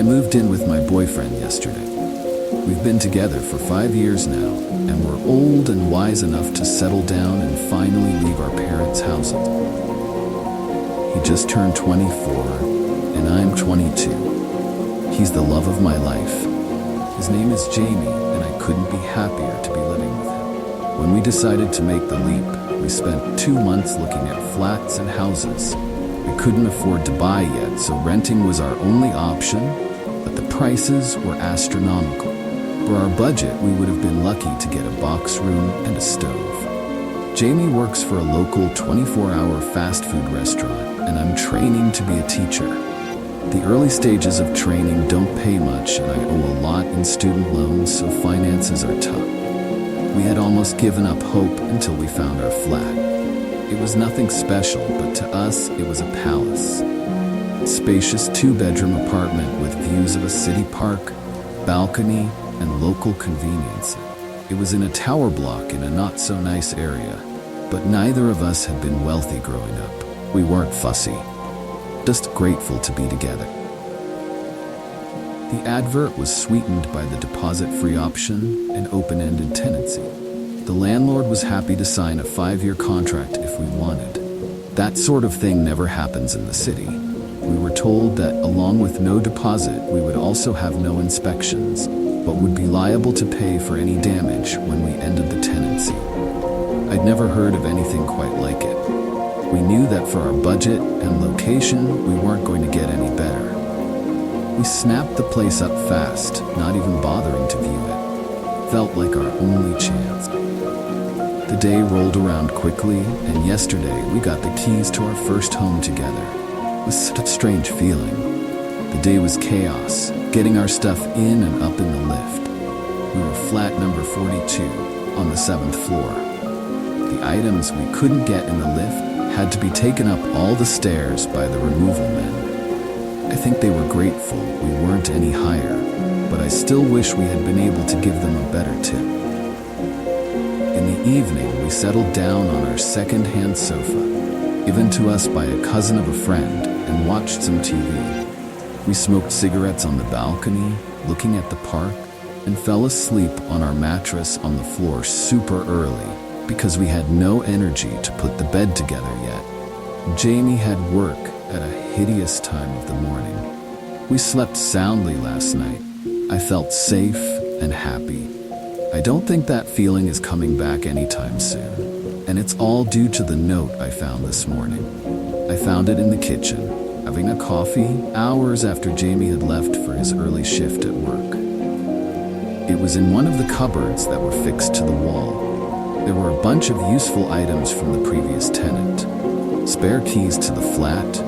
moved in with my boyfriend yesterday. We've been together for 5 years now, and we're old and wise enough to settle down and finally leave our parents' houses. He just turned 24, and I'm 22. He's the love of my life. His name is Jamie, and I couldn't be happier to be living with him. When we decided to make the leap, we spent 2 months looking at flats and houses. We couldn't afford to buy yet, so renting was our only option, but the prices were astronomical. For our budget, we would have been lucky to get a box room and a stove. Jamie works for a local 24-hour fast food restaurant, and I'm training to be a teacher. The early stages of training don't pay much, and I owe a lot in student loans, so finances are tough. We had almost given up hope until we found our flat. It was nothing special, but to us, it was a palace. A spacious 2-bedroom apartment with views of a city park, balcony, and local convenience. It was in a tower block in a not-so-nice area, but neither of us had been wealthy growing up. We weren't fussy, just grateful to be together. The advert was sweetened by the deposit-free option and open-ended tenancy. The landlord was happy to sign a 5-year contract if we wanted. That sort of thing never happens in the city. We were told that along with no deposit, we would also have no inspections, but would be liable to pay for any damage when we ended the tenancy. I'd never heard of anything quite like it. We knew that for our budget and location, we weren't going to get any better. We snapped the place up fast, not even bothering to view it. Felt like our only chance. The day rolled around quickly, and yesterday we got the keys to our first home together. It was such a strange feeling. The day was chaos, getting our stuff in and up in the lift. We were flat number 42, on the 7th floor. The items we couldn't get in the lift had to be taken up all the stairs by the removal men. I think they were grateful we weren't any higher, but I still wish we had been able to give them a better tip. In the evening, we settled down on our second-hand sofa, given to us by a cousin of a friend, and watched some TV. We smoked cigarettes on the balcony, looking at the park, and fell asleep on our mattress on the floor super early because we had no energy to put the bed together yet. Jamie had work at a hideous time of the morning. We slept soundly last night. I felt safe and happy. I don't think that feeling is coming back anytime soon, and it's all due to the note I found this morning. I found it in the kitchen, having a coffee hours after Jamie had left for his early shift at work. It was in one of the cupboards that were fixed to the wall. There were a bunch of useful items from the previous tenant. Spare keys to the flat,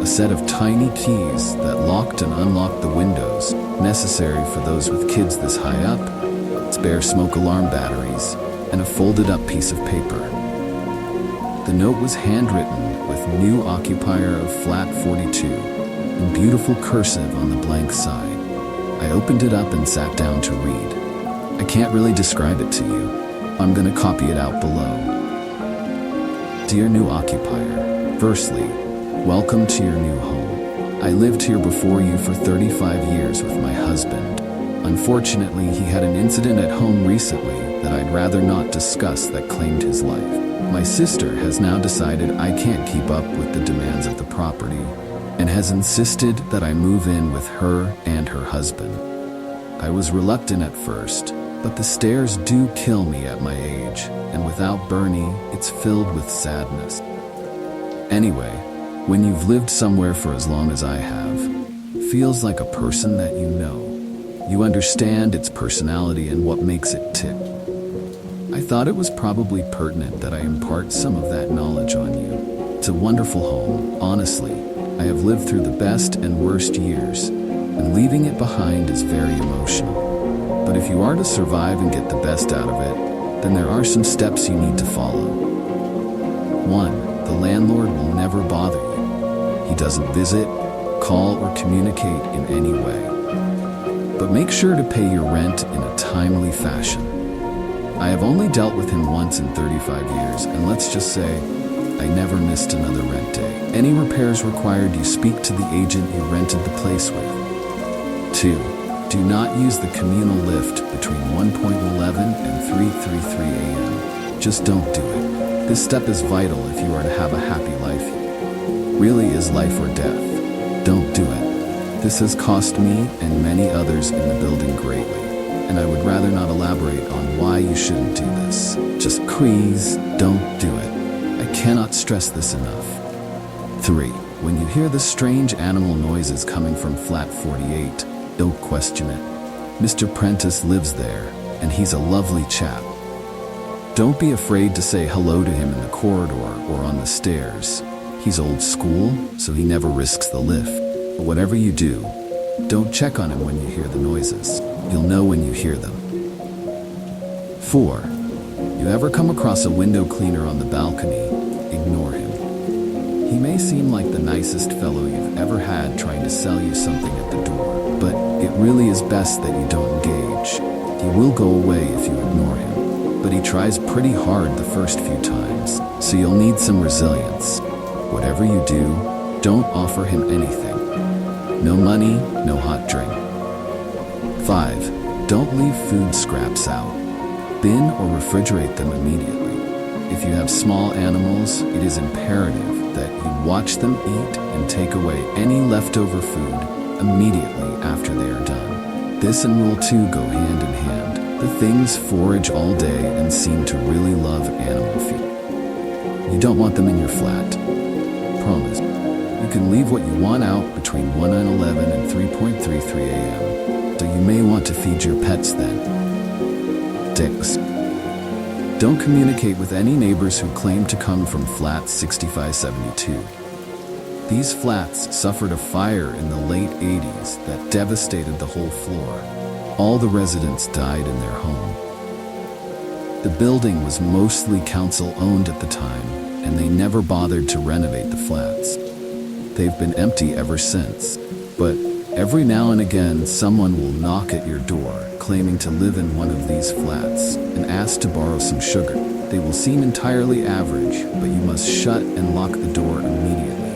a set of tiny keys that locked and unlocked the windows, necessary for those with kids this high up, spare smoke alarm batteries, and a folded-up piece of paper. The note was handwritten with "New occupier of flat 42" in beautiful cursive on the blank side. I opened it up and sat down to read. I can't really describe it to you. I'm going to copy it out below. Dear new occupier, firstly, welcome to your new home. I lived here before you for 35 years with my husband. Unfortunately, he had an incident at home recently that I'd rather not discuss that claimed his life. My sister has now decided I can't keep up with the demands of the property and has insisted that I move in with her and her husband. I was reluctant at first, but the stairs do kill me at my age, and without Bernie, it's filled with sadness. Anyway, when you've lived somewhere for as long as I have, it feels like a person that you know. You understand its personality and what makes it tick. I thought it was probably pertinent that I impart some of that knowledge on you. It's a wonderful home, honestly. I have lived through the best and worst years, and leaving it behind is very emotional. But if you are to survive and get the best out of it, then there are some steps you need to follow. 1. The landlord will never bother you. He doesn't visit, call, or communicate in any way. But make sure to pay your rent in a timely fashion. I have only dealt with him once in 35 years, and let's just say, I never missed another rent day. Any repairs required, you speak to the agent you rented the place with. 2. Do not use the communal lift between 1:11 and 3:33 a.m. Just don't do it. This step is vital if you are to have a happy life. Really is life or death. Don't do it. This has cost me and many others in the building greatly, and I would rather not elaborate on why you shouldn't do this. Just please don't do it. I cannot stress this enough. 3. When you hear the strange animal noises coming from flat 48, don't question it. Mr. Prentice lives there, and he's a lovely chap. Don't be afraid to say hello to him in the corridor or on the stairs. He's old school, so he never risks the lift. But whatever you do, don't check on him when you hear the noises. You'll know when you hear them. 4. You ever come across a window cleaner on the balcony? Ignore him. He may seem like the nicest fellow you've ever had trying to sell you something at the door, but it really is best that you don't engage. He will go away if you ignore him, but he tries pretty hard the first few times, so you'll need some resilience. Whatever you do, don't offer him anything. No money, no hot drink. 5. Don't leave food scraps out. Bin or refrigerate them immediately. If you have small animals, it is imperative that you watch them eat and take away any leftover food immediately after they are done. This and Rule 2 go hand in hand. The things forage all day and seem to really love animal feed. You don't want them in your flat. Promise. You can leave what you want out between 1:11 and 3:33 a.m., so you may want to feed your pets then. 6. Don't communicate with any neighbors who claim to come from flat 6572. These flats suffered a fire in the late 80s that devastated the whole floor. All the residents died in their home. The building was mostly council-owned at the time, and they never bothered to renovate the flats. They've been empty ever since, but every now and again someone will knock at your door claiming to live in one of these flats and ask to borrow some sugar. They will seem entirely average, but you must shut and lock the door immediately.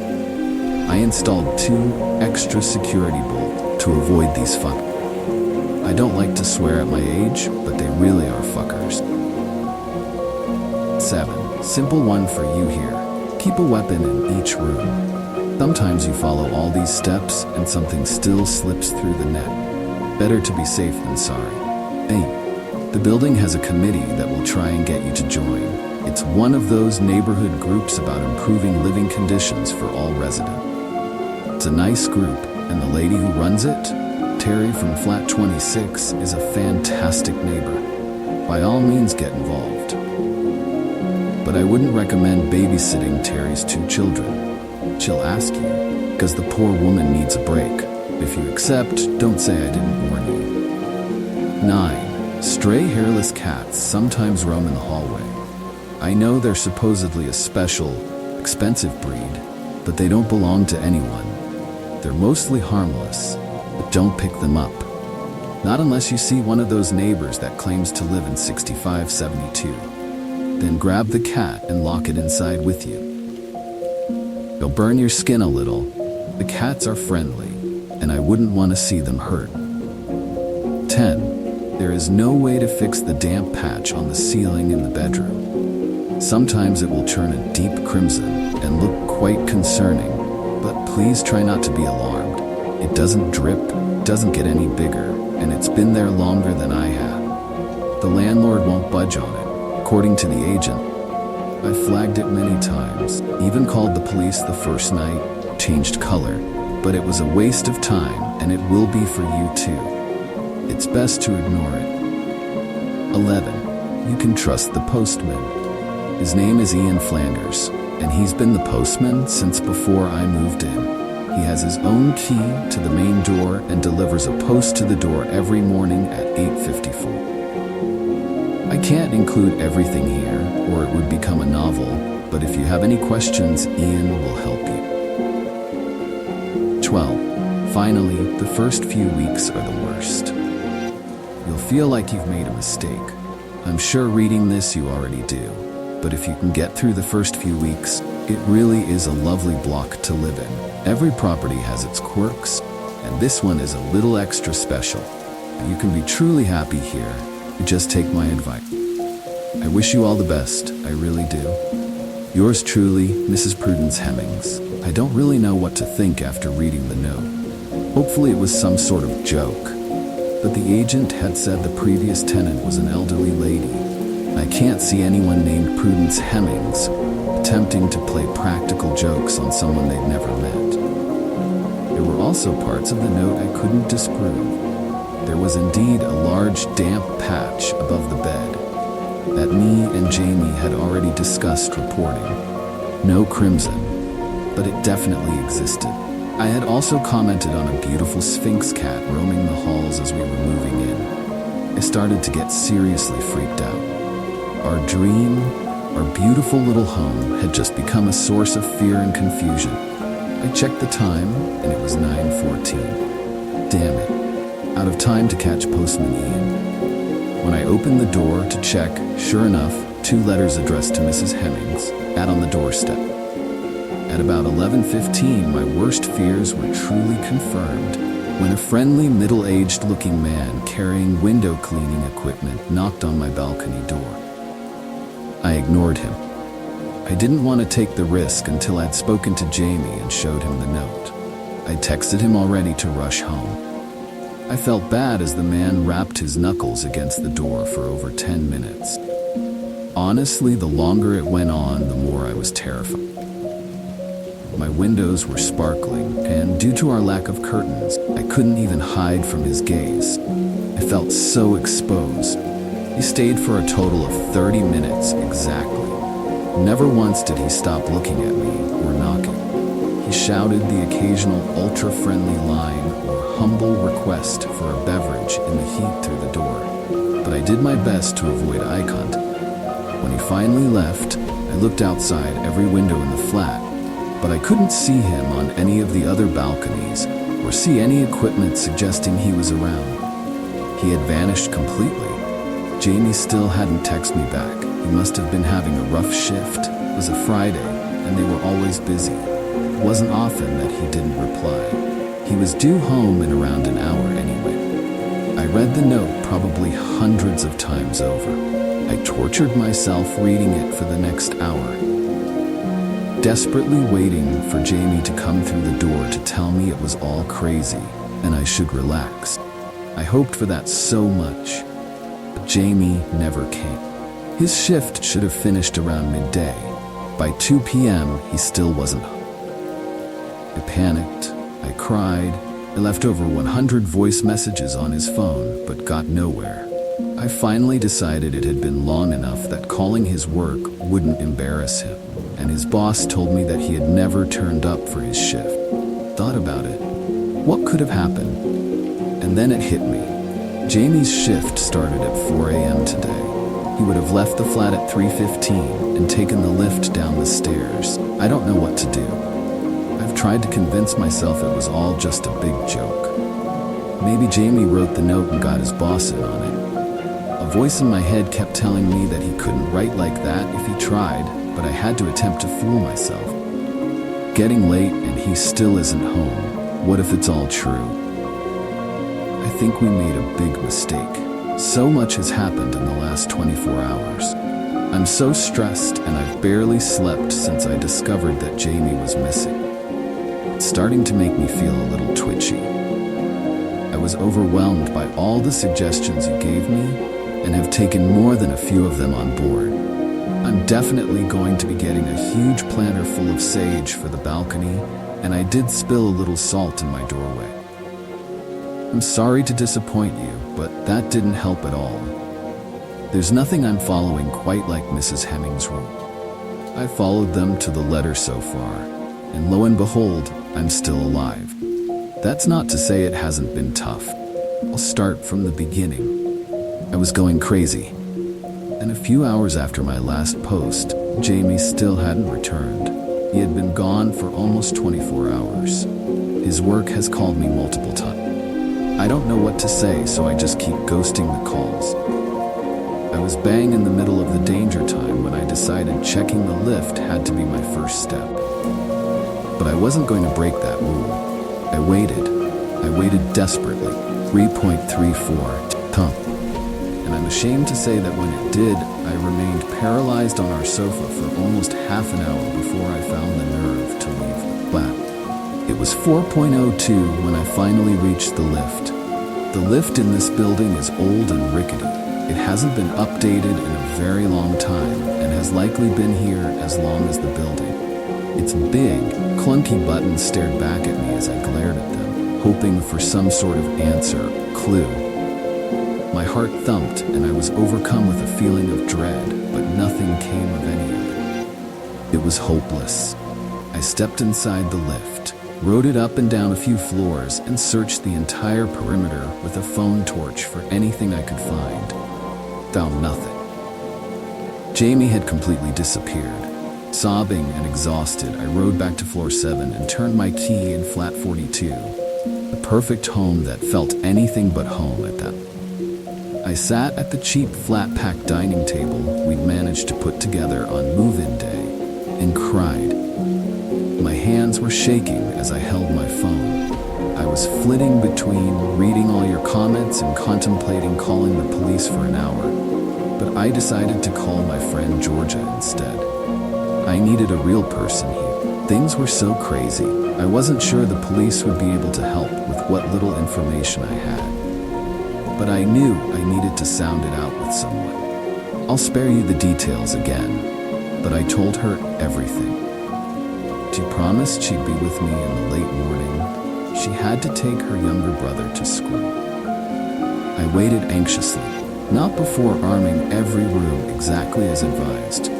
I installed 2 extra security bolts to avoid these fuckers. I don't like to swear at my age, but they really are fuckers. 7. Simple one for you here. Keep a weapon in each room. Sometimes you follow all these steps and something still slips through the net. Better to be safe than sorry. 8. The building has a committee that will try and get you to join. It's one of those neighborhood groups about improving living conditions for all residents. It's a nice group, and the lady who runs it, Terry from flat 26, is a fantastic neighbor. By all means, get involved. But I wouldn't recommend babysitting Terry's 2 children. She'll ask you, because the poor woman needs a break. If you accept, don't say I didn't warn you. 9. Stray hairless cats sometimes roam in the hallway. I know they're supposedly a special, expensive breed, but they don't belong to anyone. They're mostly harmless, but don't pick them up. Not unless you see one of those neighbors that claims to live in 6572. Then grab the cat and lock it inside with you. They'll burn your skin a little. The cats are friendly, and I wouldn't want to see them hurt. 10. There is no way to fix the damp patch on the ceiling in the bedroom. Sometimes it will turn a deep crimson and look quite concerning, but please try not to be alarmed. It doesn't drip, doesn't get any bigger, and it's been there longer than I have. The landlord won't budge on it, according to the agent. I flagged it many times, even called the police the first night, changed color, but it was a waste of time, and it will be for you too. It's best to ignore it. 11. You can trust the postman. His name is Ian Flanders, and he's been the postman since before I moved in. He has his own key to the main door and delivers a post to the door every morning at 8:54. I can't include everything here, or it would become a novel, but if you have any questions, Ian will help you. 12. Finally, the first few weeks are the worst. You'll feel like you've made a mistake. I'm sure reading this you already do, but if you can get through the first few weeks, it really is a lovely block to live in. Every property has its quirks, and this one is a little extra special. You can be truly happy here. You just take my advice. I wish you all the best, I really do. Yours truly, Mrs. Prudence Hemmings. I don't really know what to think after reading the note. Hopefully it was some sort of joke. But the agent had said the previous tenant was an elderly lady. I can't see anyone named Prudence Hemmings attempting to play practical jokes on someone they'd never met. There were also parts of the note I couldn't disprove. There was indeed a large damp patch above the bed that me and Jamie had already discussed reporting. No crimson, but it definitely existed. I had also commented on a beautiful Sphinx cat roaming the halls as we were moving in. I started to get seriously freaked out. Our dream, our beautiful little home had just become a source of fear and confusion. I checked the time, and it was 9:14. Damn it. Out of time to catch Postman Ian. When I opened the door to check, sure enough, 2 letters addressed to Mrs. Hemmings sat on the doorstep. At about 11:15, my worst fears were truly confirmed when a friendly, middle-aged looking man carrying window cleaning equipment knocked on my balcony door. I ignored him. I didn't want to take the risk until I'd spoken to Jamie and showed him the note. I texted him already to rush home. I felt bad as the man rapped his knuckles against the door for over 10 minutes. Honestly, the longer it went on, the more I was terrified. My windows were sparkling, and due to our lack of curtains, I couldn't even hide from his gaze. I felt so exposed. He stayed for a total of 30 minutes exactly. Never once did he stop looking at me or knocking. He shouted the occasional ultra-friendly line or humble request for a beverage in the heat through the door, but I did my best to avoid eye contact. When he finally left, I looked outside every window in the flat, but I couldn't see him on any of the other balconies or see any equipment suggesting he was around. He had vanished completely. Jamie still hadn't texted me back. He must have been having a rough shift. It was a Friday, and they were always busy. It wasn't often that he didn't reply. He was due home in around an hour anyway. I read the note probably hundreds of times over. I tortured myself reading it for the next hour, desperately waiting for Jamie to come through the door to tell me it was all crazy and I should relax. I hoped for that so much, but Jamie never came. His shift should have finished around midday. By 2 p.m., he still wasn't home. I panicked, I cried, I left over 100 voice messages on his phone, but got nowhere. I finally decided it had been long enough that calling his work wouldn't embarrass him, and his boss told me that he had never turned up for his shift. Thought about it. What could have happened? And then it hit me. Jamie's shift started at 4 a.m. today. He would have left the flat at 3:15 and taken the lift down the stairs. I don't know what to do. I've tried to convince myself it was all just a big joke. Maybe Jamie wrote the note and got his boss in on it. A voice in my head kept telling me that he couldn't write like that if he tried, but I had to attempt to fool myself. Getting late and he still isn't home. What if it's all true? I think we made a big mistake. So much has happened in the last 24 hours. I'm so stressed and I've barely slept since I discovered that Jamie was missing. It's starting to make me feel a little twitchy. I was overwhelmed by all the suggestions you gave me and have taken more than a few of them on board. I'm definitely going to be getting a huge planter full of sage for the balcony, and I did spill a little salt in my doorway. I'm sorry to disappoint you, but that didn't help at all. There's nothing I'm following quite like Mrs. Hemmings' rule. I followed them to the letter so far, and lo and behold, I'm still alive. That's not to say it hasn't been tough. I'll start from the beginning. I was going crazy, and a few hours after my last post, Jamie still hadn't returned. He had been gone for almost 24 hours. His work has called me multiple times. I don't know what to say, so I just keep ghosting the calls. I was bang in the middle of the danger time when I decided checking the lift had to be my first step. But I wasn't going to break that rule. I waited. I waited desperately. 3.34 thump. And I'm ashamed to say that when it did, I remained paralyzed on our sofa for almost half an hour before I found the nerve to leave the flat. It was 4.02 when I finally reached the lift. The lift in this building is old and rickety. It hasn't been updated in a very long time and has likely been here as long as the building. Its big, clunky buttons stared back at me as I glared at them, hoping for some sort of answer, clue. My heart thumped and I was overcome with a feeling of dread, but nothing came of any of it. It was hopeless. I stepped inside the lift, rode it up and down a few floors, and searched the entire perimeter with a phone torch for anything I could find. Found nothing. Jamie had completely disappeared. Sobbing and exhausted, I rode back to floor 7 and turned my key in flat 42. The perfect home that felt anything but home at that. I sat at the cheap flat-pack dining table we'd managed to put together on move-in day and cried. My hands were shaking as I held my phone. I was flitting between reading all your comments and contemplating calling the police for an hour. But I decided to call my friend Georgia instead. I needed a real person here. Things were so crazy. I wasn't sure the police would be able to help with what little information I had. But I knew I needed to sound it out with someone. I'll spare you the details again, but I told her everything. She promised she'd be with me in the late morning. She had to take her younger brother to school. I waited anxiously, not before arming every room exactly as advised.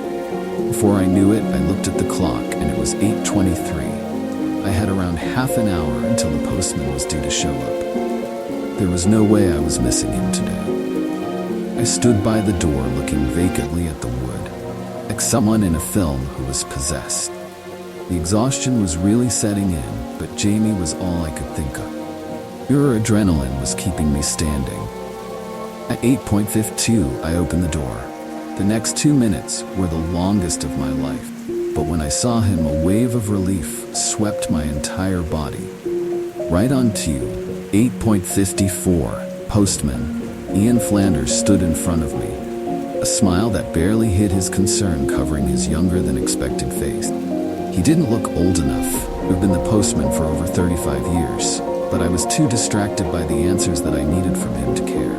Before I knew it, I looked at the clock and it was 8:23. I had around half an hour until the postman was due to show up. There was no way I was missing him today. I stood by the door looking vacantly at the wood, like someone in a film who was possessed. The exhaustion was really setting in, but Jamie was all I could think of. Pure adrenaline was keeping me standing. At 8.52, I opened the door. The next 2 minutes were the longest of my life, but when I saw him, a wave of relief swept my entire body. Right on cue, 8.54, postman, Ian Flanders stood in front of me, a smile that barely hid his concern covering his younger-than-expected face. He didn't look old enough to have been the postman for over 35 years, but I was too distracted by the answers that I needed from him to care.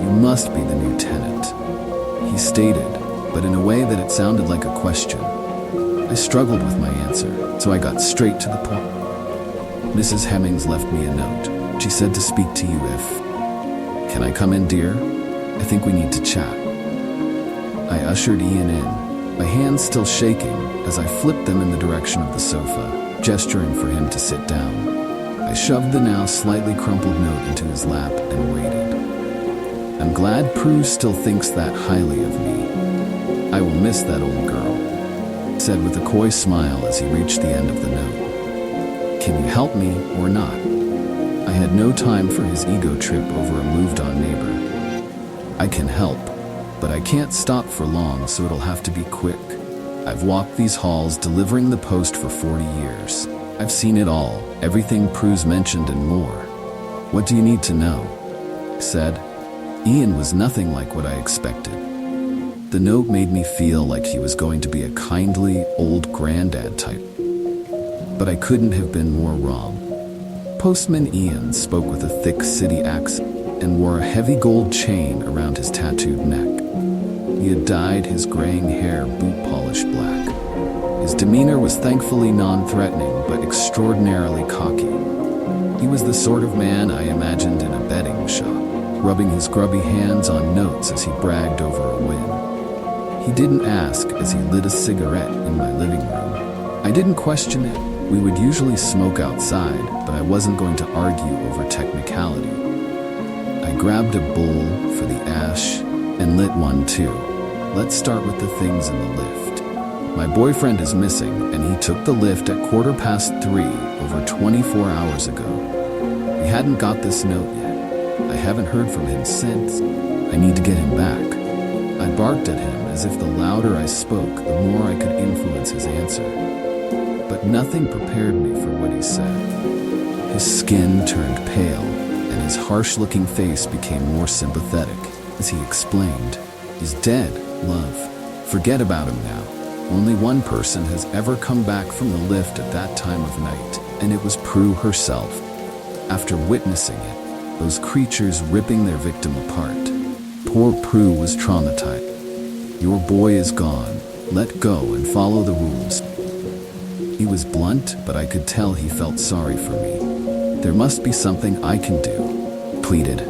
"You must be the new tenant," he stated, but in a way that it sounded like a question. I struggled with my answer, so I got straight to the point. "Mrs. Hemmings left me a note. She said to speak to you if... Can I come in, dear? I think we need to chat." I ushered Ian in, my hands still shaking as I flipped them in the direction of the sofa, gesturing for him to sit down. I shoved the now slightly crumpled note into his lap and waited. "I'm glad Prue still thinks that highly of me. I will miss that old girl," he said with a coy smile as he reached the end of the note. "Can you help me or not?" I had no time for his ego trip over a moved-on neighbor. "I can help, but I can't stop for long, so it'll have to be quick. I've walked these halls delivering the post for 40 years. I've seen it all, everything Prue's mentioned and more. What do you need to know?" I said. Ian was nothing like what I expected. The note made me feel like he was going to be a kindly, old granddad type. But I couldn't have been more wrong. Postman Ian spoke with a thick city accent and wore a heavy gold chain around his tattooed neck. He had dyed his graying hair boot-polished black. His demeanor was thankfully non-threatening, but extraordinarily cocky. He was the sort of man I imagined in a betting shop, rubbing his grubby hands on notes as he bragged over a win. He didn't ask as he lit a cigarette in my living room. I didn't question it. We would usually smoke outside, but I wasn't going to argue over technicality. I grabbed a bowl for the ash and lit one too. Let's start with the things in the lift. My boyfriend is missing, and he took the lift at 3:15 over 24 hours ago. He hadn't got this note yet. I haven't heard from him since. I need to get him back. I barked at him as if the louder I spoke, the more I could influence his answer. But nothing prepared me for what he said. His skin turned pale, and his harsh-looking face became more sympathetic as he explained, "He's dead, love. Forget about him now. Only one person has ever come back from the lift at that time of night, and it was Prue herself." After witnessing it, those creatures ripping their victim apart, poor Prue was traumatized. "Your boy is gone. Let go and follow the rules." He was blunt, but I could tell he felt sorry for me. "There must be something I can do," pleaded.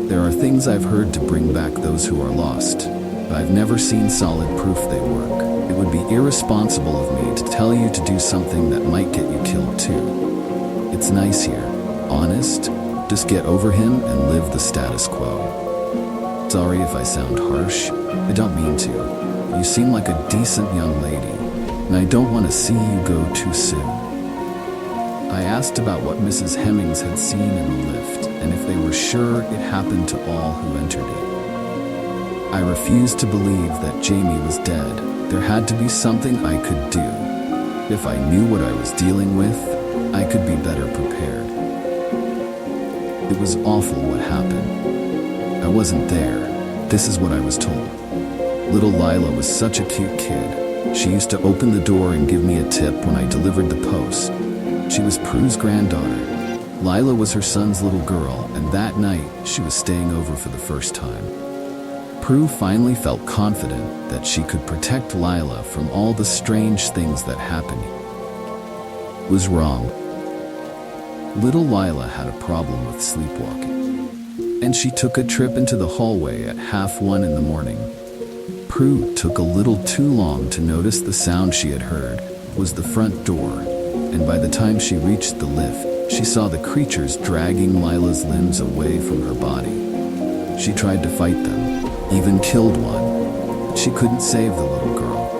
"There are things I've heard to bring back those who are lost, but I've never seen solid proof they work. It would be irresponsible of me to tell you to do something that might get you killed too. It's nice here. Honest, just get over him and live the status quo." Sorry if I sound harsh. I don't mean to. You seem like a decent young lady, and I don't want to see you go too soon. I asked about what Mrs. Hemmings had seen in the lift, and if they were sure it happened to all who entered it. I refused to believe that Jamie was dead. There had to be something I could do. If I knew what I was dealing with, I could be better prepared. It was awful what happened. I wasn't there. This is what I was told. Little Lila was such a cute kid. She used to open the door and give me a tip when I delivered the post. She was Prue's granddaughter. Lila was her son's little girl, and that night she was staying over for the first time. Prue finally felt confident that she could protect Lila from all the strange things that happened. Was wrong. Little Lila had a problem with sleepwalking, and she took a trip into the hallway at 1:30 in the morning. Prue took a little too long to notice the sound she had heard was the front door, and by the time she reached the lift, she saw the creatures dragging Lila's limbs away from her body. She tried to fight them, even killed one, but she couldn't save the little girl.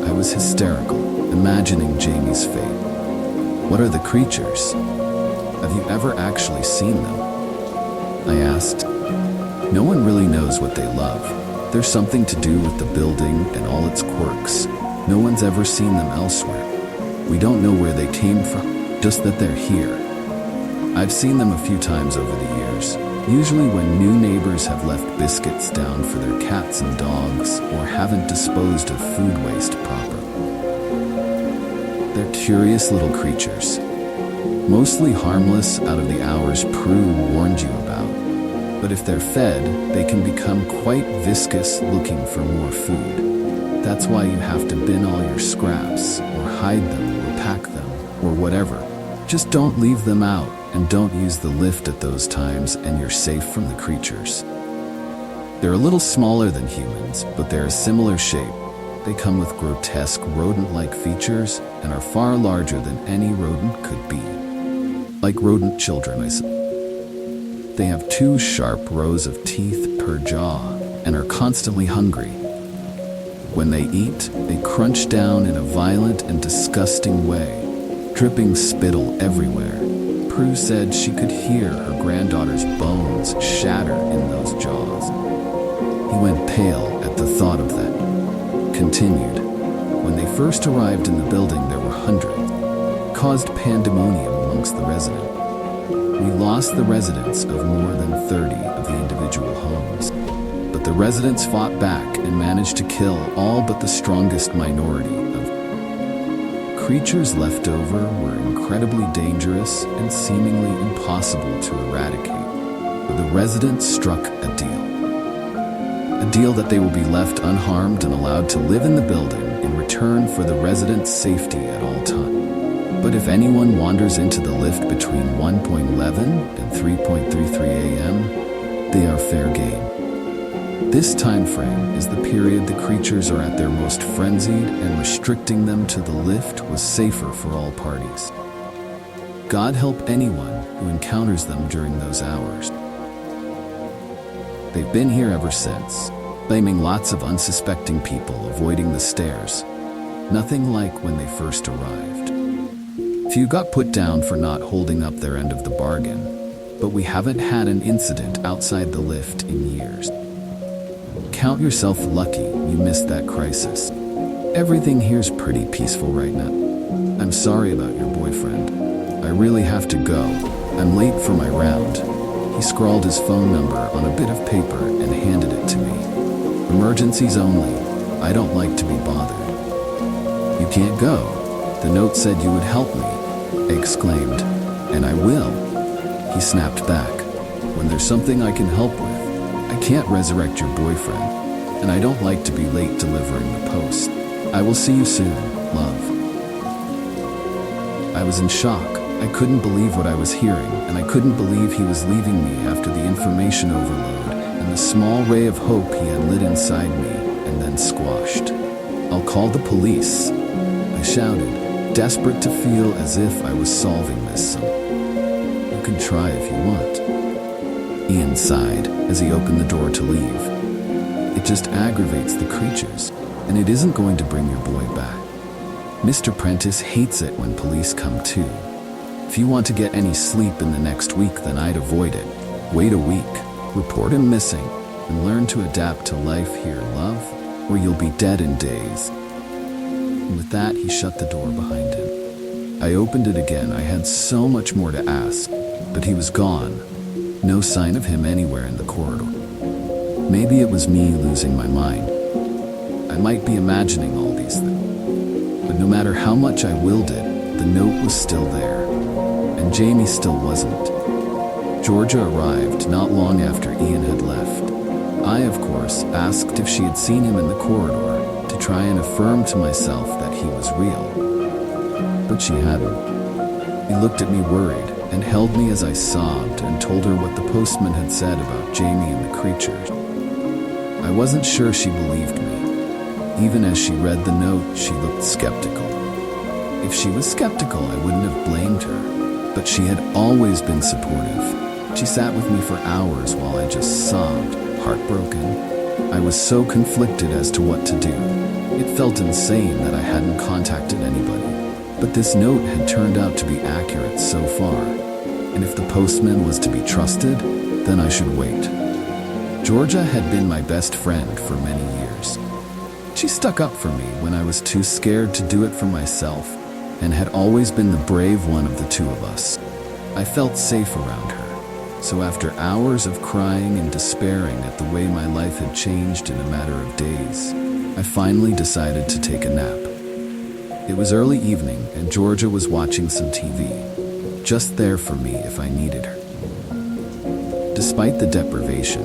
I was hysterical, imagining Jamie's fate. "What are the creatures? Have you ever actually seen them?" I asked. "No one really knows what they love. There's something to do with the building and all its quirks. No one's ever seen them elsewhere. We don't know where they came from, just that they're here. I've seen them a few times over the years, usually when new neighbors have left biscuits down for their cats and dogs or haven't disposed of food waste properly. They're curious little creatures, mostly harmless out of the hours Prue warned you about. But if they're fed, they can become quite viscous looking for more food. That's why you have to bin all your scraps, or hide them, or pack them, or whatever. Just don't leave them out, and don't use the lift at those times, and you're safe from the creatures. They're a little smaller than humans, but they're a similar shape. They come with grotesque rodent-like features, and are far larger than any rodent could be. Like rodent children, I suppose. They have 2 sharp rows of teeth per jaw, and are constantly hungry. When they eat, they crunch down in a violent and disgusting way, dripping spittle everywhere. Prue said she could hear her granddaughter's bones shatter in those jaws. He went pale at the thought of that. Continued, "When they first arrived in the building, there were hundreds. Caused pandemonium amongst the residents. We lost the residents of more than 30 of the individual homes. But the residents fought back and managed to kill all but the strongest minority of creatures left over were incredibly dangerous and seemingly impossible to eradicate. But the residents struck a deal. A deal that they will be left unharmed and allowed to live in the building in return for the residents' safety at all times. But if anyone wanders into the lift between 1:11 and 3:33 a.m., they are fair game. This time frame is the period the creatures are at their most frenzied, and restricting them to the lift was safer for all parties. God help anyone who encounters them during those hours. They've been here ever since, blaming lots of unsuspecting people avoiding the stairs. Nothing like when they first arrived. Few got put down for not holding up their end of the bargain, but we haven't had an incident outside the lift in years. Count yourself lucky you missed that crisis. Everything here's pretty peaceful right now. I'm sorry about your boyfriend. I really have to go. I'm late for my round." He scrawled his phone number on a bit of paper and handed it to me. "Emergencies only. I don't like to be bothered." "You can't go. The note said you would help me," I exclaimed. "And I will." He snapped back. "When there's something I can help with, I can't resurrect your boyfriend, and I don't like to be late delivering the post. I will see you soon, love." I was in shock. I couldn't believe what I was hearing, and I couldn't believe he was leaving me after the information overload and the small ray of hope he had lit inside me and then squashed. "I'll call the police," I shouted, desperate to feel as if I was solving this. "You can try if you want," Ian sighed as he opened the door to leave. "It just aggravates the creatures, and it isn't going to bring your boy back. Mr. Prentice hates it when police come too. If you want to get any sleep in the next week, then I'd avoid it. Wait a week, report him missing, and learn to adapt to life here, love, or you'll be dead in days." And with that, he shut the door behind him. I opened it again. I had so much more to ask, but he was gone. No sign of him anywhere in the corridor. Maybe it was me losing my mind. I might be imagining all these things. But no matter how much I willed it, the note was still there. And Jamie still wasn't. Georgia arrived not long after Ian had left. I, of course, asked if she had seen him in the corridor to try and affirm to myself that he was real. But she hadn't. He looked at me worried and held me as I sobbed and told her what the postman had said about Jamie and the creatures. I wasn't sure she believed me. Even as she read the note, she looked skeptical. If she was skeptical, I wouldn't have blamed her, but she had always been supportive. She sat with me for hours while I just sobbed, heartbroken. I was so conflicted as to what to do. It felt insane that I hadn't contacted anybody, but this note had turned out to be accurate so far, and if the postman was to be trusted, then I should wait. Georgia had been my best friend for many years. She stuck up for me when I was too scared to do it for myself, and had always been the brave one of the two of us. I felt safe around her. So after hours of crying and despairing at the way my life had changed in a matter of days, I finally decided to take a nap. It was early evening, and Georgia was watching some TV, just there for me if I needed her. Despite the deprivation,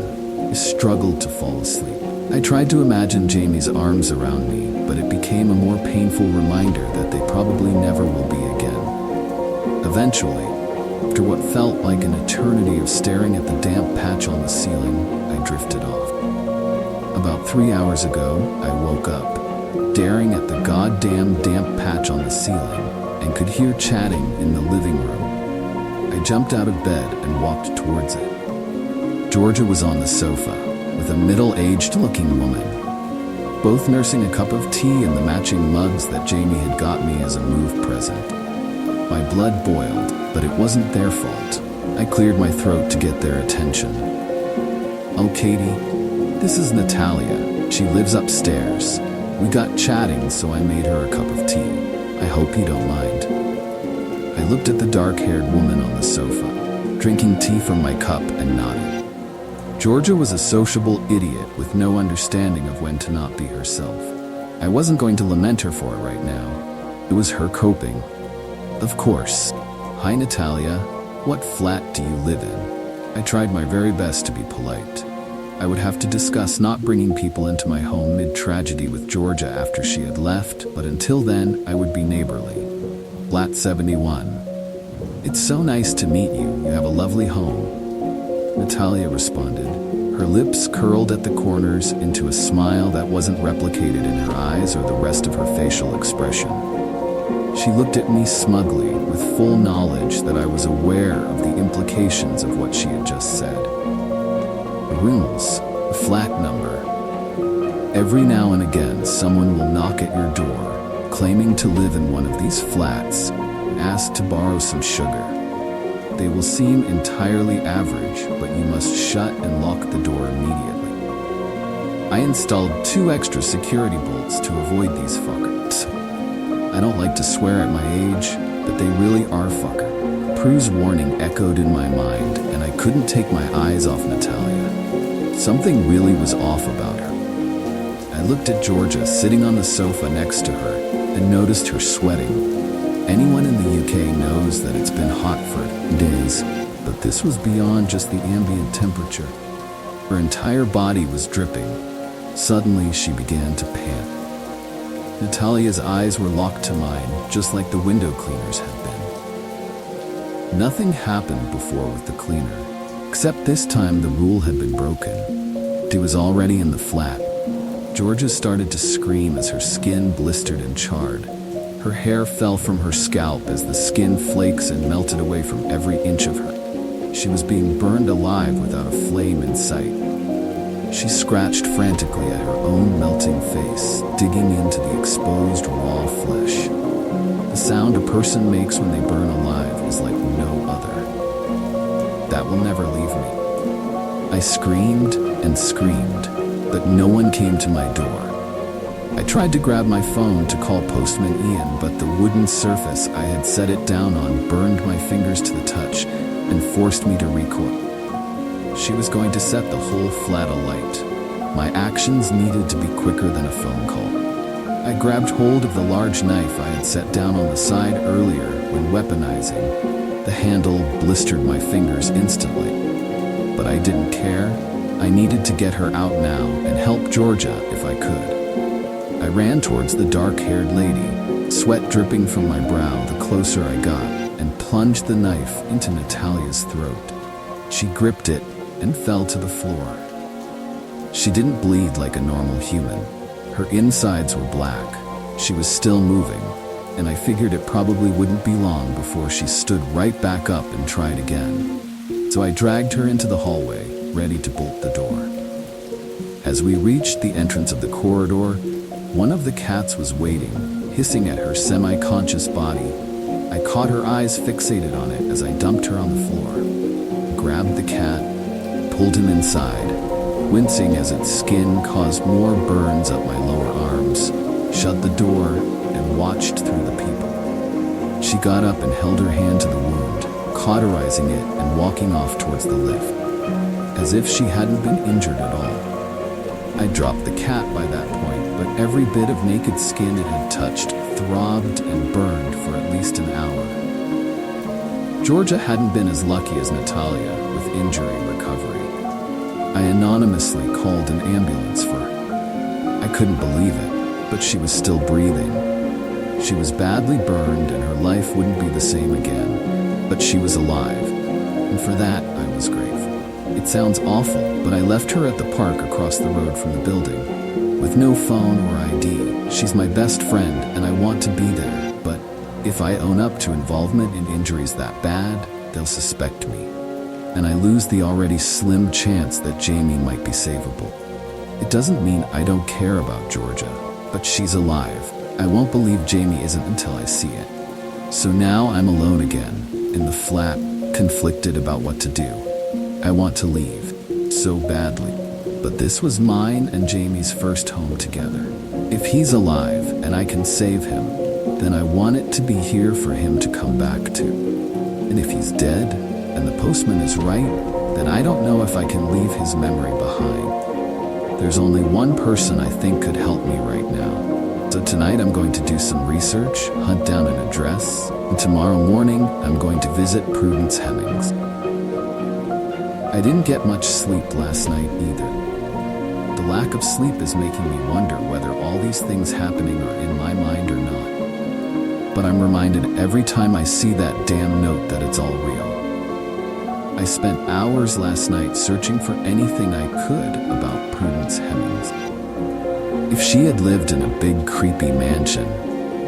I struggled to fall asleep. I tried to imagine Jamie's arms around me, but it became a more painful reminder that they probably never will be again. Eventually, after what felt like an eternity of staring at the damp patch on the ceiling, I drifted off. About 3 hours ago, I woke up, staring at the goddamn damp patch on the ceiling, and could hear chatting in the living room. I jumped out of bed and walked towards it. Georgia was on the sofa, with a middle-aged looking woman, both nursing a cup of tea in the matching mugs that Jamie had got me as a move present. My blood boiled, but it wasn't their fault. I cleared my throat to get their attention. "Oh, Katie, this is Natalia. She lives upstairs. We got chatting, so I made her a cup of tea. I hope you don't mind." I looked at the dark-haired woman on the sofa, drinking tea from my cup, and nodded. Georgia was a sociable idiot with no understanding of when to not be herself. I wasn't going to lament her for it right now. It was her coping. Of course. "Hi, Natalia. What flat do you live in?" I tried my very best to be polite. I would have to discuss not bringing people into my home mid-tragedy with Georgia after she had left, but until then, I would be neighborly. "Flat 71. It's so nice to meet you. You have a lovely home," Natalia responded, her lips curled at the corners into a smile that wasn't replicated in her eyes or the rest of her facial expression. She looked at me smugly, with full knowledge that I was aware of the implications of what she had just said. "The rooms, the flat number. Every now and again, someone will knock at your door, claiming to live in one of these flats, and ask to borrow some sugar. They will seem entirely average, but you must shut and lock the door immediately. I installed 2 extra security bolts to avoid these fuckers. I don't like to swear at my age, but they really are fuckers. cruise warning echoed in my mind, and I couldn't take my eyes off Natalia. Something really was off about her. I looked at Georgia sitting on the sofa next to her and noticed her sweating. Anyone in the UK knows that it's been hot for days, but this was beyond just the ambient temperature. Her entire body was dripping. Suddenly, she began to pant. Natalia's eyes were locked to mine, just like the window cleaners had been. Nothing happened before with the cleaner, except this time the rule had been broken. She was already in the flat. Georgia started to scream as her skin blistered and charred. Her hair fell from her scalp as the skin flakes and melted away from every inch of her. She was being burned alive without a flame in sight. She scratched frantically at her own melting face, digging into the exposed raw flesh. The sound a person makes when they burn alive was like no other. That will never leave me. I screamed and screamed, but no one came to my door. I tried to grab my phone to call Postman Ian, but the wooden surface I had set it down on burned my fingers to the touch and forced me to recoil. She was going to set the whole flat alight. My actions needed to be quicker than a phone call. I grabbed hold of the large knife I had set down on the side earlier when weaponizing. The handle blistered my fingers instantly. But I didn't care. I needed to get her out now and help Georgia if I could. I ran towards the dark-haired lady, sweat dripping from my brow the closer I got, and plunged the knife into Natalia's throat. She gripped it and fell to the floor. She didn't bleed like a normal human. Her insides were black. She was still moving, and I figured it probably wouldn't be long before she stood right back up and tried again. So I dragged her into the hallway, ready to bolt the door. As we reached the entrance of the corridor, one of the cats was waiting, hissing at her semi-conscious body. I caught her eyes fixated on it as I dumped her on the floor. Grabbed the cat, pulled him inside, wincing as its skin caused more burns up my lower arms, shut the door, and watched through the people. She got up and held her hand to the wound, cauterizing it and walking off towards the lift, as if she hadn't been injured at all. I dropped the cat by that point, but every bit of naked skin it had touched throbbed and burned for at least an hour. Georgia hadn't been as lucky as Natalia with injury recovery. I anonymously called an ambulance for her. I couldn't believe it, but she was still breathing. She was badly burned and her life wouldn't be the same again, but she was alive, and for that I was grateful. It sounds awful, but I left her at the park across the road from the building. With no phone or ID, she's my best friend and I want to be there, but if I own up to involvement in injuries that bad, they'll suspect me. And I lose the already slim chance that Jamie might be savable. It doesn't mean I don't care about Georgia, but she's alive. I won't believe Jamie isn't until I see it. So now I'm alone again, in the flat, conflicted about what to do. I want to leave, so badly. But this was mine and Jamie's first home together. If he's alive and I can save him, then I want it to be here for him to come back to. And if he's dead, and the postman is right, then I don't know if I can leave his memory behind. There's only one person I think could help me right now. So tonight I'm going to do some research, hunt down an address, and tomorrow morning I'm going to visit Prudence Hemmings. I didn't get much sleep last night either. The lack of sleep is making me wonder whether all these things happening are in my mind or not. But I'm reminded every time I see that damn note that it's all real. I spent hours last night searching for anything I could about Prudence Hemmings. If she had lived in a big creepy mansion,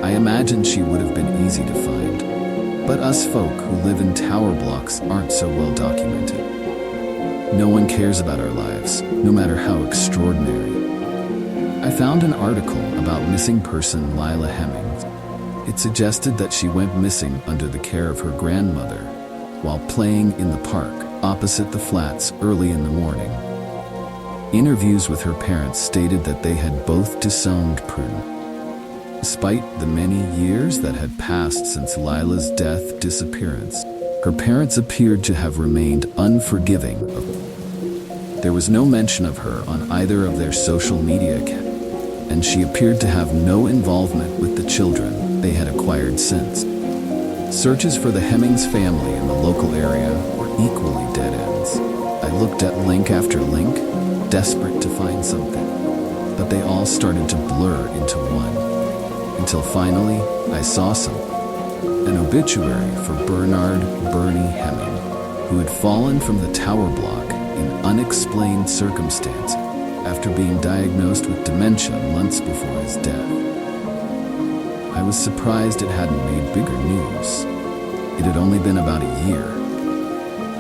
I imagine she would have been easy to find. But us folk who live in tower blocks aren't so well documented. No one cares about our lives, no matter how extraordinary. I found an article about missing person Lila Hemmings. It suggested that she went missing under the care of her grandmother while playing in the park opposite the flats early in the morning. Interviews with her parents stated that they had both disowned Prudence. Despite the many years that had passed since Lila's disappearance, Her parents appeared to have remained unforgiving. There was no mention of her on either of their social media accounts, and she appeared to have no involvement with the children they had acquired since. Searches for the Hemmings family in the local area were equally dead ends. I looked at link after link, desperate to find something, but they all started to blur into one, until finally I saw something. An obituary for Bernard Bernie Hemming, who had fallen from the tower block in unexplained circumstance after being diagnosed with dementia months before his death. I was surprised it hadn't made bigger news. It had only been about a year.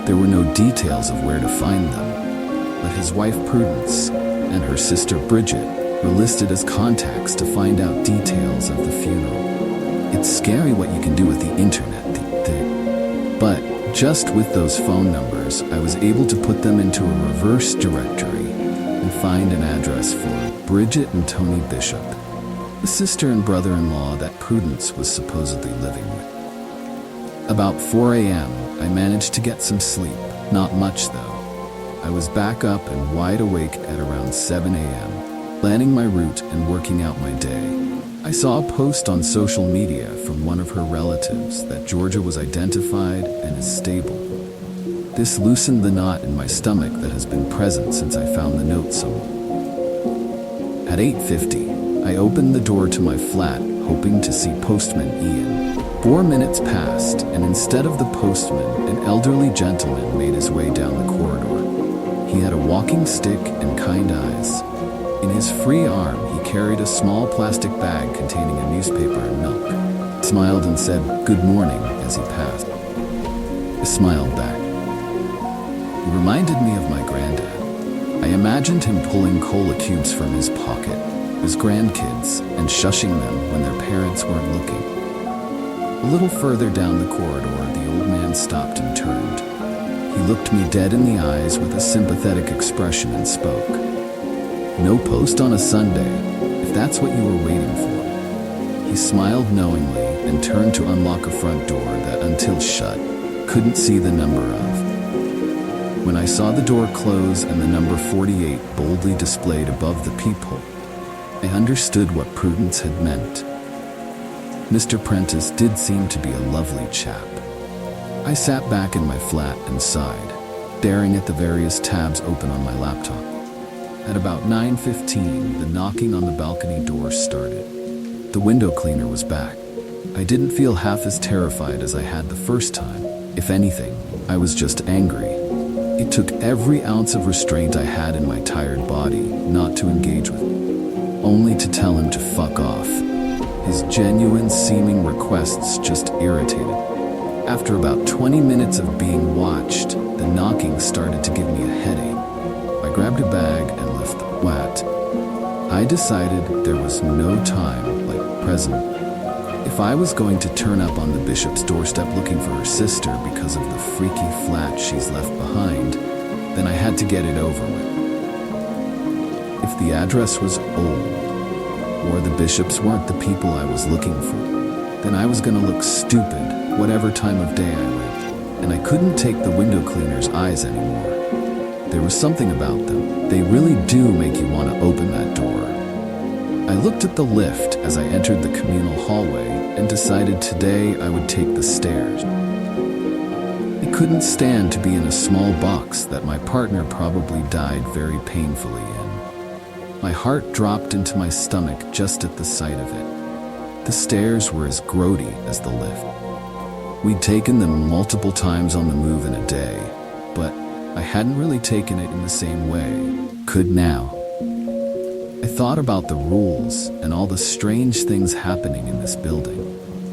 There were no details of where to find them, but his wife Prudence and her sister Bridget were listed as contacts to find out details of the funeral. It's scary what you can do with the internet, but just with those phone numbers, I was able to put them into a reverse directory and find an address for Bridget and Tony Bishop, the sister and brother-in-law that Prudence was supposedly living with. About 4 a.m., I managed to get some sleep, not much though. I was back up and wide awake at around 7 a.m., planning my route and working out my day. I saw a post on social media from one of her relatives that Georgia was identified and is stable. This loosened the knot in my stomach that has been present since I found the note somewhere. At 8:50, I opened the door to my flat, hoping to see Postman Ian. 4 minutes passed, and instead of the postman, an elderly gentleman made his way down the corridor. He had a walking stick and kind eyes. In his free arm, he carried a small plastic bag containing a newspaper and milk. He smiled and said, "Good morning," as he passed. I smiled back. He reminded me of my granddad. I imagined him pulling cola cubes from his pocket, his grandkids, and shushing them when their parents weren't looking. A little further down the corridor, the old man stopped and turned. He looked me dead in the eyes with a sympathetic expression and spoke. "No post on a Sunday, if that's what you were waiting for." He smiled knowingly and turned to unlock a front door that, until shut, couldn't see the number of. When I saw the door close and the number 48 boldly displayed above the peephole, I understood what Prudence had meant. Mr. Prentice did seem to be a lovely chap. I sat back in my flat and sighed, staring at the various tabs open on my laptop. At about 9:15, the knocking on the balcony door started. The window cleaner was back. I didn't feel half as terrified as I had the first time. If anything, I was just angry. It took every ounce of restraint I had in my tired body not to engage with him, only to tell him to fuck off. His genuine seeming requests just irritated. After about 20 minutes of being watched, the knocking started to give me a headache. I grabbed a bag and left the flat. I decided there was no time like present. If I was going to turn up on the Bishop's doorstep looking for her sister because of the freaky flat she's left behind, then I had to get it over with. If the address was old, or the Bishops weren't the people I was looking for, then I was going to look stupid whatever time of day I went, and I couldn't take the window cleaner's eyes anymore. There was something about them. They really do make you want to open that door. I looked at the lift as I entered the communal hallway and decided today I would take the stairs. I couldn't stand to be in a small box that my partner probably died very painfully in. My heart dropped into my stomach just at the sight of it. The stairs were as grody as the lift. We'd taken them multiple times on the move in a day, but I hadn't really taken it in the same way. Could now. I thought about the rules and all the strange things happening in this building.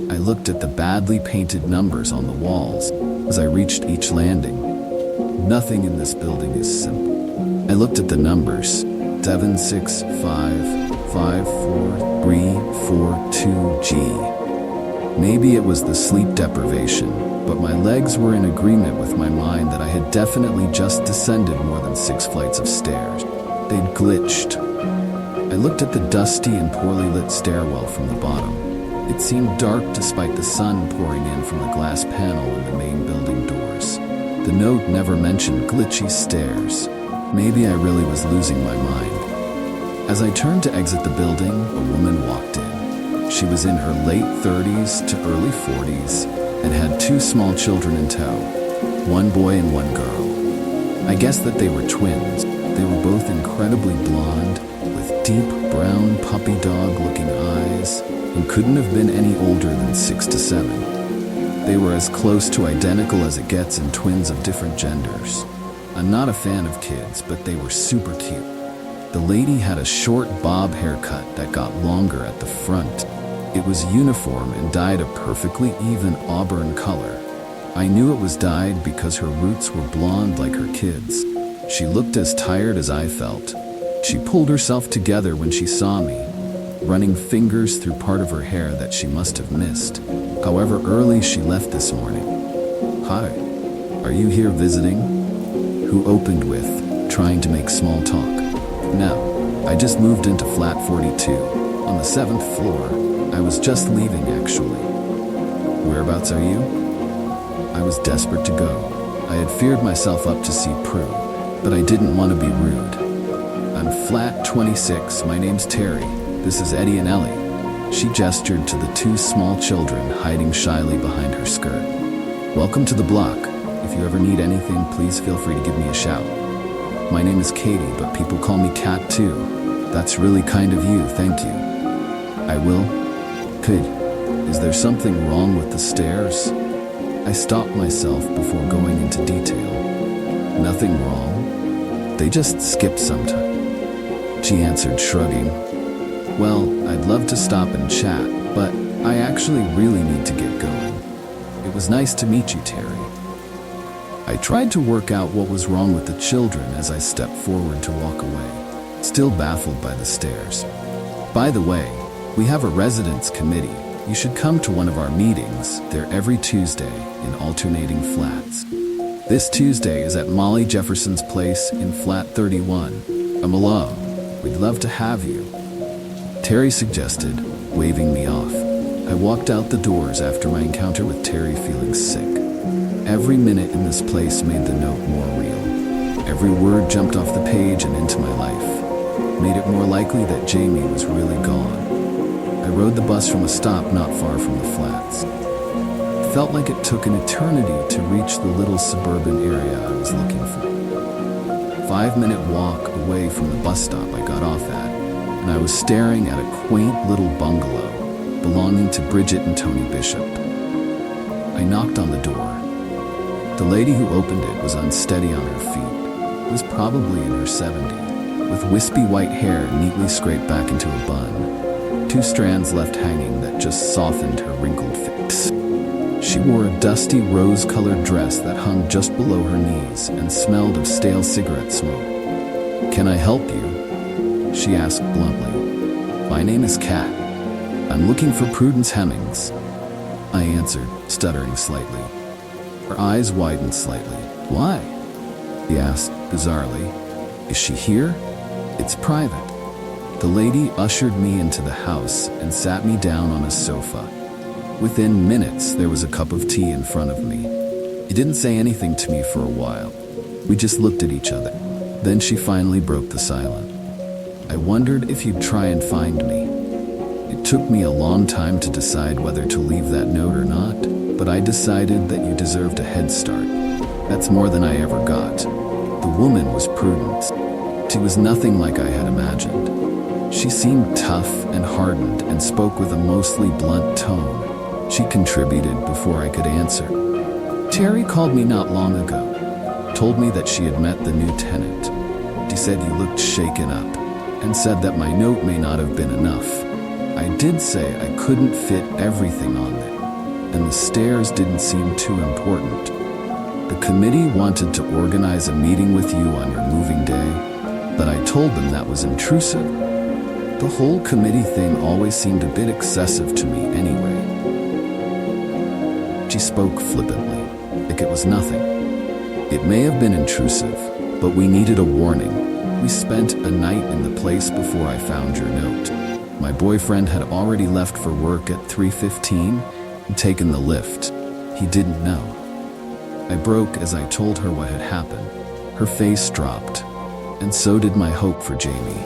I looked at the badly painted numbers on the walls as I reached each landing. Nothing in this building is simple. I looked at the numbers, 7655442G. Maybe it was the sleep deprivation, but my legs were in agreement with my mind that I had definitely just descended more than 6 flights of stairs. They'd glitched. I looked at the dusty and poorly lit stairwell from the bottom. It seemed dark despite the sun pouring in from the glass panel in the main building The note never mentioned glitchy stairs. Maybe I really was losing my mind. As I turned to exit the building, a woman walked in. She was in her late 30s to early 40s and had 2 small children in tow, 1 boy and 1 girl. I guessed that they were twins. They were both incredibly blonde, with deep brown puppy dog-looking eyes, and couldn't have been any older than 6 to 7. They were as close to identical as it gets in twins of different genders. I'm not a fan of kids, but they were super cute. The lady had a short bob haircut that got longer at the front. It was uniform and dyed a perfectly even auburn color. I knew it was dyed because her roots were blonde like her kids. She looked as tired as I felt. She pulled herself together when she saw me, running fingers through part of her hair that she must have missed. However early she left this morning. "Hi, are you here visiting?" Who opened with, trying to make small talk. "No, I just moved into flat 42, on the 7th floor. I was just leaving, actually." "Whereabouts are you?" I was desperate to go. I had feared myself up to see Prue, but I didn't want to be rude. "I'm flat 26, my name's Terry. This is Eddie and Ellie." She gestured to the 2 small children hiding shyly behind her skirt. "Welcome to the block. If you ever need anything, please feel free to give me a shout. My name is Katie, but people call me Kat too. That's really kind of you, thank you." "I will." Is there something wrong with the stairs?" I stopped myself before going into detail. "Nothing wrong. They just skip sometimes." She answered, shrugging. "Well, I'd love to stop and chat, but I actually really need to get going. It was nice to meet you, Terry." I tried to work out what was wrong with the children as I stepped forward to walk away, still baffled by the stairs. "By the way, we have a residence committee. You should come to one of our meetings. They're every Tuesday in alternating flats. This Tuesday is at Molly Jefferson's place in flat 31. Hello. We'd love to have you," Terry suggested, waving me off. I walked out the doors after my encounter with Terry, feeling sick. Every minute in this place made the note more real. Every word jumped off the page and into my life, made it more likely that Jamie was really gone. I rode the bus from a stop not far from the flats. It felt like it took an eternity to reach the little suburban area I was looking for. 5-minute walk away from the bus stop I got off at, and I was staring at a quaint little bungalow belonging to Bridget and Tony Bishop. I knocked on the door. The lady who opened it was unsteady on her feet. It was probably in her 70s, with wispy white hair neatly scraped back into a bun, 2 strands left hanging that just softened her wrinkled face. She wore a dusty rose-colored dress that hung just below her knees and smelled of stale cigarette smoke. "Can I help you?" she asked bluntly. "My name is Kat. I'm looking for Prudence Hemmings," I answered, stuttering slightly. Her eyes widened slightly. "Why?" he asked bizarrely. "Is she here?" "It's private." The lady ushered me into the house and sat me down on a sofa. Within minutes, there was a cup of tea in front of me. He didn't say anything to me for a while. We just looked at each other. Then she finally broke the silence. "I wondered if you'd try and find me. It took me a long time to decide whether to leave that note or not, but I decided that you deserved a head start. That's more than I ever got." The woman was Prudence. She was nothing like I had imagined. She seemed tough and hardened and spoke with a mostly blunt tone. She contributed before I could answer. "Terry called me not long ago. Told me that she had met the new tenant. She said you looked shaken up and said that my note may not have been enough. I did say I couldn't fit everything on it, and the stairs didn't seem too important. The committee wanted to organize a meeting with you on your moving day, but I told them that was intrusive. The whole committee thing always seemed a bit excessive to me anyway." She spoke flippantly, like it was nothing. "It may have been intrusive, but we needed a warning. We spent a night in the place before I found your note. My boyfriend had already left for work at 3:15 and taken the lift. He didn't know." I broke as I told her what had happened. Her face dropped, and so did my hope for Jamie.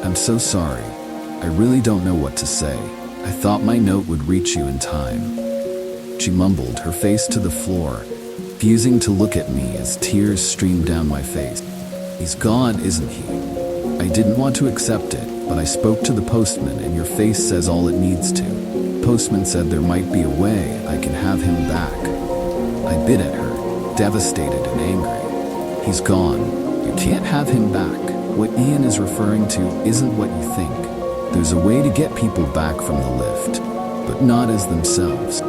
I'm so sorry. I really don't know what to say. I thought my note would reach you in time. She mumbled, her face to the floor, refusing to look at me as tears streamed down my face. He's gone, isn't he? I didn't want to accept it, but I spoke to the postman and your face says all it needs to. The postman said there might be a way I can have him back. I bit at her, devastated and angry. He's gone. You can't have him back. What Ian is referring to isn't what you think. There's a way to get people back from the lift, but not as themselves.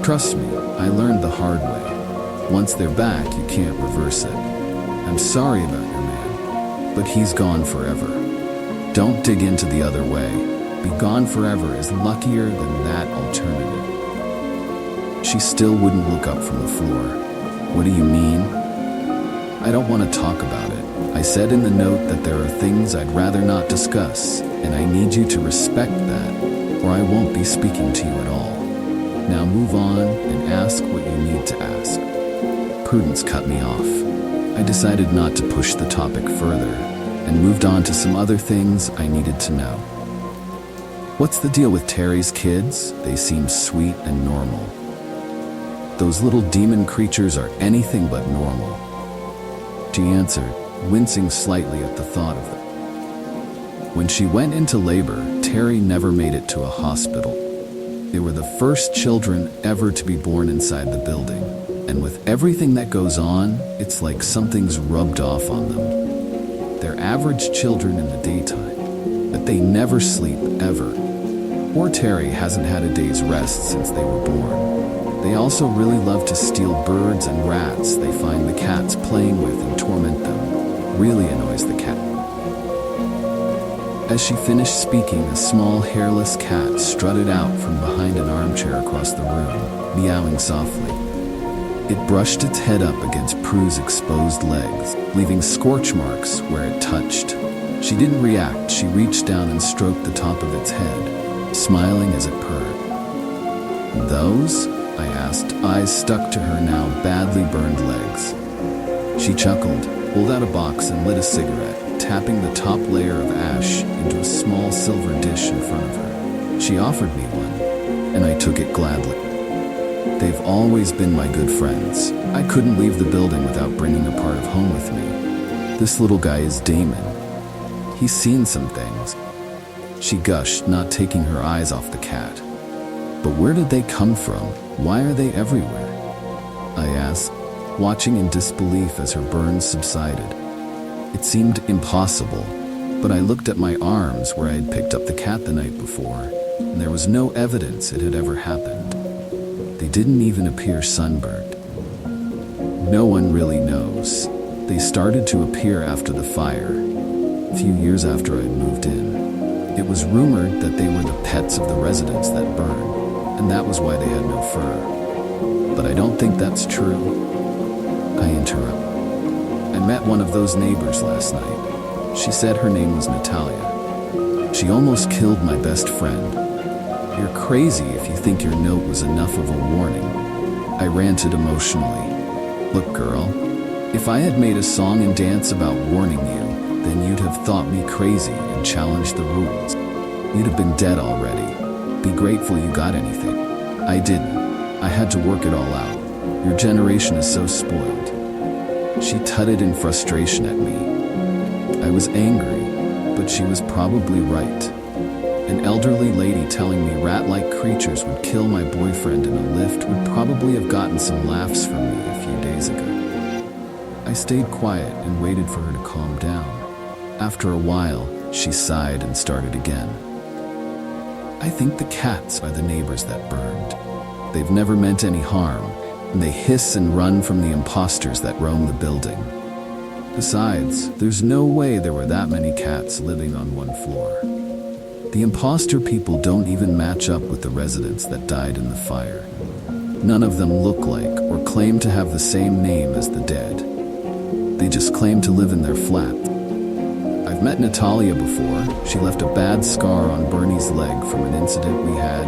Trust me, I learned the hard way. Once they're back, you can't reverse it. I'm sorry about your man, but he's gone forever. Don't dig into the other way. Be gone forever is luckier than that alternative. She still wouldn't look up from the floor. What do you mean? I don't want to talk about it. I said in the note that there are things I'd rather not discuss, and I need you to respect that, or I won't be speaking to you at all. Now move on and ask what you need to ask. Prudence cut me off. I decided not to push the topic further, and moved on to some other things I needed to know. What's the deal with Terry's kids? They seem sweet and normal. Those little demon creatures are anything but normal. She answered, wincing slightly at the thought of them. When she went into labor, Terry never made it to a hospital. They were the first children ever to be born inside the building, and with everything that goes on, it's like something's rubbed off on them. They're average children in the daytime, but they never sleep, ever. Poor Terry hasn't had a day's rest since they were born. They also really love to steal birds and rats they find the cats playing with and torment them. Really annoys the cat. As she finished speaking, a small hairless cat strutted out from behind an armchair across the room, meowing softly. It brushed its head up against Prue's exposed legs, leaving scorch marks where it touched. She didn't react. She reached down and stroked the top of its head, smiling as it purred. Those? I asked, eyes stuck to her now badly burned legs. She chuckled, pulled out a box and lit a cigarette, tapping the top layer of ash into a small silver dish in front of her. She offered me one, and I took it gladly. They've always been my good friends. I couldn't leave the building without bringing a part of home with me. This little guy is Damon. He's seen some things. She gushed, not taking her eyes off the cat. But where did they come from? Why are they everywhere? I asked, watching in disbelief as her burns subsided. It seemed impossible, but I looked at my arms where I had picked up the cat the night before, and there was no evidence it had ever happened. They didn't even appear sunburned. No one really knows. They started to appear after the fire, a few years after I'd moved in. It was rumored that they were the pets of the residents that burned, and that was why they had no fur. But I don't think that's true. I interrupt. I met one of those neighbors last night. She said her name was Natalia. She almost killed my best friend. You're crazy if you think your note was enough of a warning. I ranted emotionally. Look, girl, if I had made a song and dance about warning you, then you'd have thought me crazy and challenged the rules. You'd have been dead already. Be grateful you got anything. I didn't. I had to work it all out. Your generation is so spoiled. She tutted in frustration at me. I was angry, but she was probably right. An elderly lady telling me rat-like creatures would kill my boyfriend in a lift would probably have gotten some laughs from me a few days ago. I stayed quiet and waited for her to calm down. After a while, she sighed and started again. I think the cats are the neighbors that burned. They've never meant any harm, and they hiss and run from the imposters that roam the building. Besides, there's no way there were that many cats living on one floor. The imposter people don't even match up with the residents that died in the fire. None of them look like or claim to have the same name as the dead. They just claim to live in their flat. I've met Natalia before. She left a bad scar on Bernie's leg from an incident we had.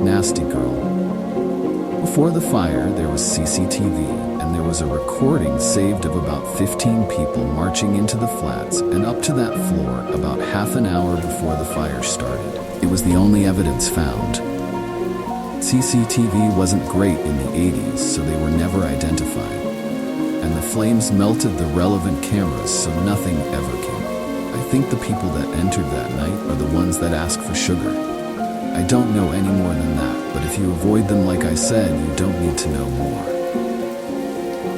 Nasty girl. Before the fire, there was CCTV, and there was a recording saved of about 15 people marching into the flats and up to that floor about half an hour before the fire started. It was the only evidence found. CCTV wasn't great in the 80s, so they were never identified. And the flames melted the relevant cameras, so nothing ever came. I think the people that entered that night are the ones that ask for sugar. I don't know any more than that, but if you avoid them like I said, you don't need to know more.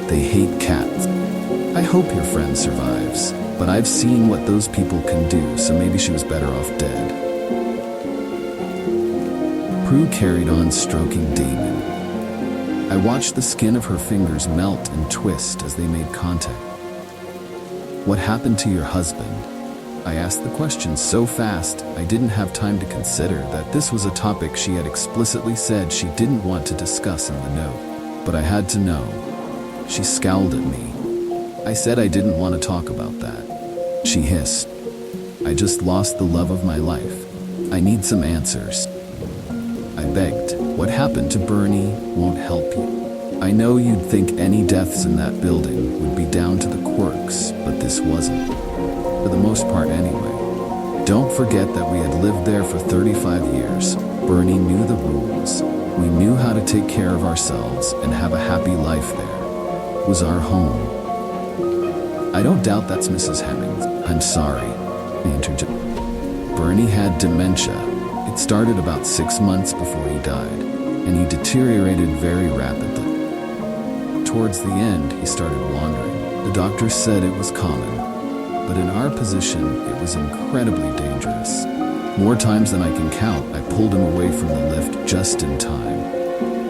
They hate cats. I hope your friend survives, but I've seen what those people can do, so maybe she was better off dead. Prue carried on stroking Damon. I watched the skin of her fingers melt and twist as they made contact. What happened to your husband? I asked the question so fast, I didn't have time to consider that this was a topic she had explicitly said she didn't want to discuss in the note. But I had to know. She scowled at me. I said I didn't want to talk about that. She hissed. I just lost the love of my life. I need some answers. I begged. What happened to Bernie won't help you. I know you'd think any deaths in that building would be down to the quirks, but this wasn't. For the most part anyway. Don't forget that we had lived there for 35 years. Bernie knew the rules. We knew how to take care of ourselves and have a happy life there. It was our home. I don't doubt that's Mrs. Hemmings. I'm sorry. I interjected. Bernie had dementia. It started about 6 months before he died, and he deteriorated very rapidly. Towards the end, he started wandering. The doctor said it was common, but in our position, it was incredibly dangerous. More times than I can count, I pulled him away from the lift just in time.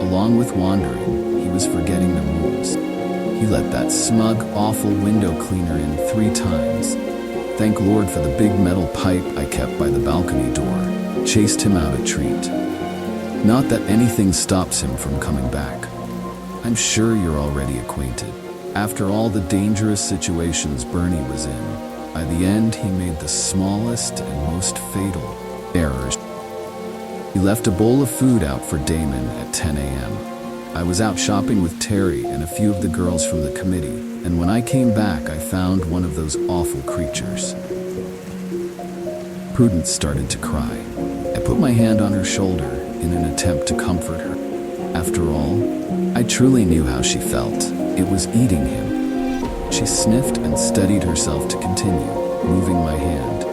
Along with wandering, he was forgetting the rules. He let that smug, awful window cleaner in 3 times. Thank Lord for the big metal pipe I kept by the balcony door. Chased him out a treat. Not that anything stops him from coming back. I'm sure you're already acquainted. After all the dangerous situations Bernie was in, by the end he made the smallest and most fatal errors. He left a bowl of food out for Damon at 10 a.m. I was out shopping with Terry and a few of the girls from the committee, and when I came back I found one of those awful creatures. Prudence started to cry. I put my hand on her shoulder in an attempt to comfort her. After all, I truly knew how she felt. It was eating him. She sniffed and steadied herself to continue, moving my hand.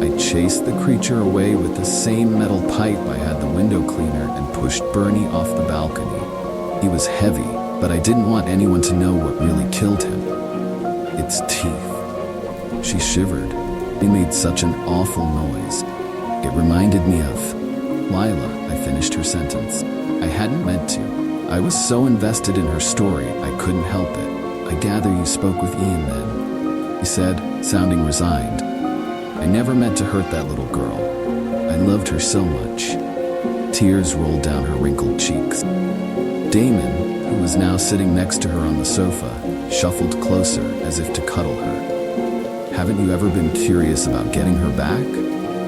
I chased the creature away with the same metal pipe I had the window cleaner and pushed Bernie off the balcony. He was heavy, but I didn't want anyone to know what really killed him. Its teeth. She shivered. They made such an awful noise. It reminded me of Lila. I finished her sentence. I hadn't meant to. I was so invested in her story, I couldn't help it. I gather you spoke with Ian then, he said, sounding resigned. I never meant to hurt that little girl. I loved her so much. Tears rolled down her wrinkled cheeks. Damon, who was now sitting next to her on the sofa, shuffled closer as if to cuddle her. Haven't you ever been curious about getting her back?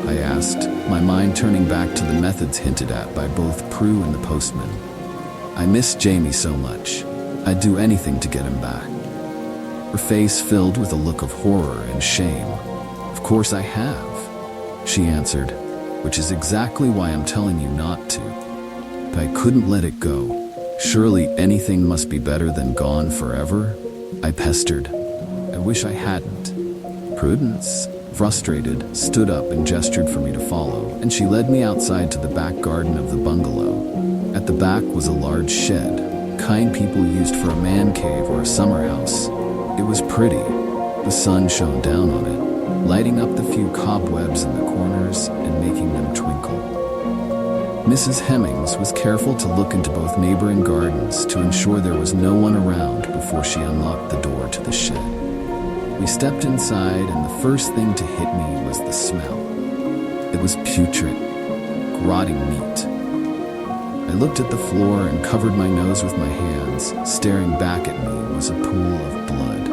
I asked, my mind turning back to the methods hinted at by both Prue and the postman. I miss Jamie so much. I'd do anything to get him back. Her face filled with a look of horror and shame. Of course I have, she answered, which is exactly why I'm telling you not to. But I couldn't let it go. Surely anything must be better than gone forever? I pestered. I wish I hadn't. Prudence, frustrated, stood up and gestured for me to follow, and she led me outside to the back garden of the bungalow. At the back was a large shed, kind people used for a man cave or a summer house. It was pretty. The sun shone down on it, lighting up the few cobwebs in the corners and making them twinkle. Mrs. Hemmings was careful to look into both neighboring gardens to ensure there was no one around before she unlocked the door to the shed. We stepped inside, and the first thing to hit me was the smell. It was putrid, rotting meat. I looked at the floor and covered my nose with my hands. Staring back at me was a pool of blood.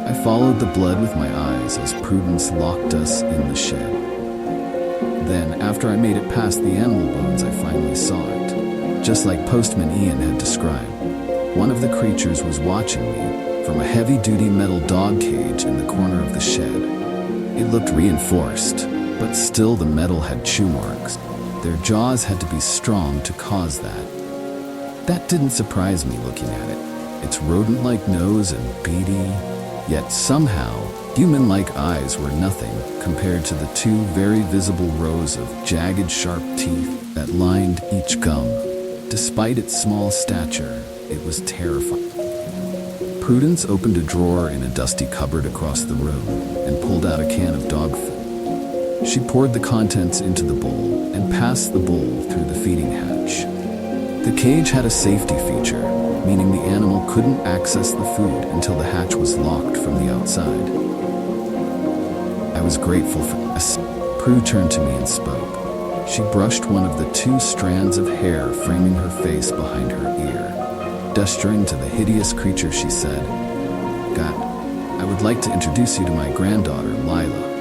I followed the blood with my eyes as Prudence locked us in the shed. Then, after I made it past the animal bones, I finally saw it. just like Postman Ian had described. One of the creatures was watching me from a heavy-duty metal dog cage in the corner of the shed. It looked reinforced, but still the metal had chew marks. Their jaws had to be strong to cause that. That didn't surprise me looking at it. Its rodent-like nose and beady, yet somehow human-like eyes were nothing compared to the two very visible rows of jagged, sharp teeth that lined each gum. Despite its small stature, it was terrifying. Prudence opened a drawer in a dusty cupboard across the room and pulled out a can of dog food. She poured the contents into the bowl and passed the bowl through the feeding hatch. The cage had a safety feature, meaning the animal couldn't access the food until the hatch was locked from the outside. I was grateful for this. Prue turned to me and spoke. She brushed one of the two strands of hair framing her face behind her ear. Gesturing to the hideous creature, she said, "God, I would like to introduce you to my granddaughter, Lila."